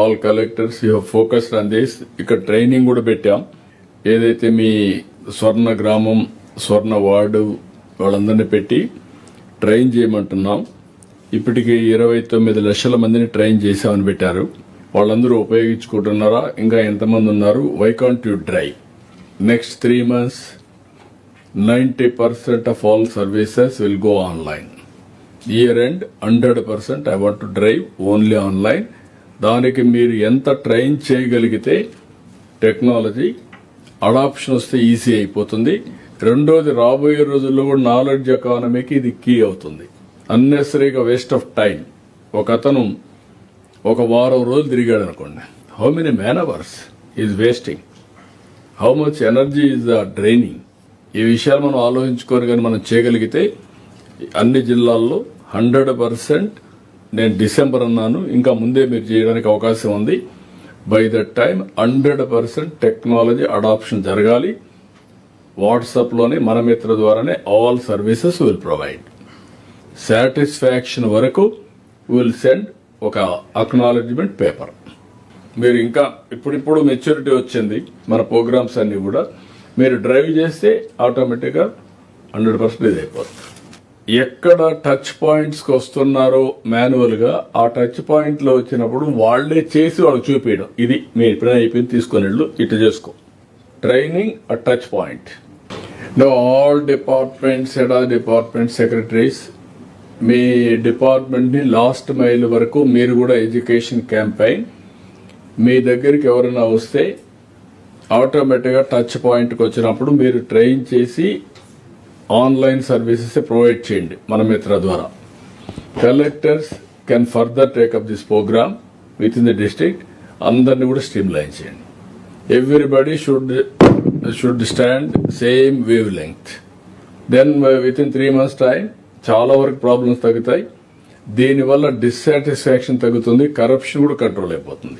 All collectors you focused on this. ఇక్కడ training కూడా పెట్టాం. ఏదైతే మీ స్వర్ణ గ్రామం, స్వర్ణ వార్డు వాళ్ళందరినీ పెట్టి ట్రైన్ చేయమంటున్నాం. ఇప్పటికి 29 లక్షల మందిని ట్రైన్ చేశామని పెట్టారు. వాళ్ళందరూ ఉపయోగించుకుంటున్నారా? ఇంకా ఎంతమంది ఉన్నారు? Why can't you drive? Next 3 months 90% of all services will go online. Year end 100% I want to drive only online. దానికి మీరు ఎంత ట్రైన్ చేయగలిగితే టెక్నాలజీ అడాప్షన్ వస్తే ఈజీ అయిపోతుంది. రెండోది, రాబోయే రోజుల్లో కూడా నాలెడ్జ్ ఎకానమీకి ఇది కీ అవుతుంది. అన్నెసరీగా వేస్ట్ ఆఫ్ టైం. ఒక అతను ఒక వారం రోజులు తిరిగాడు అనుకోండి, how many man hours is wasting, how much energy is draining. ఈ విషయాలు మనం ఆలోచించుకొని కానీ మనం చేయగలిగితే అన్ని జిల్లాల్లో 100%, నేను డిసెంబర్ అన్నాను, ఇంకా ముందే మీరు చేయడానికి అవకాశం ఉంది. By that time 100% technology adoption జరగాలి. వాట్సాప్లోనే మన మిత్ర ద్వారానే all services will provide. Satisfaction వరకు విల్ సెండ్ ఒక అక్నాలెడ్జ్మెంట్ పేపర్. మీరు ఇంకా ఇప్పుడిప్పుడు మెచ్యూరిటీ వచ్చింది మన ప్రోగ్రామ్స్ అన్ని కూడా. మీరు డ్రైవ్ చేస్తే ఆటోమేటిక్గా 100% ఇది అయిపోతుంది. ఎక్కడ టచ్ పాయింట్స్కి వస్తున్నారో మాన్యువల్గా ఆ టచ్ పాయింట్లో వచ్చినప్పుడు వాళ్లే చేసి వాళ్ళకి చూపించడం, ఇది మీరు ఎప్పుడైనా అయిపోయింది తీసుకొని వెళ్ళు, ఇటు చేసుకో. Training a touch point. No all departments, head of department secretaries, మీ డిపార్ట్మెంట్ని లాస్ట్ మైల్ వరకు మీరు కూడా ఎడ్యుకేషన్ క్యాంపెయిన్. మీ దగ్గరికి ఎవరైనా వస్తే ఆటోమేటిక్గా టచ్ పాయింట్కి వచ్చినప్పుడు మీరు ట్రైన్ చేసి ఆన్లైన్ సర్వీసెస్ ప్రొవైడ్ చేయండి మన మిత్ర ద్వారా. Collectors can further take up this program within the district. అందరినీ కూడా స్ట్రీమ్ లైన్ చేయండి. Everybody should stand same wavelength. Then within 3 months time చాలా వరకు ప్రాబ్లమ్స్ తగ్గుతాయి. దీనివల్ల డిస్సాటిస్ఫాక్షన్ తగ్గుతుంది, కరప్షన్ కూడా కంట్రోల్ అయిపోతుంది.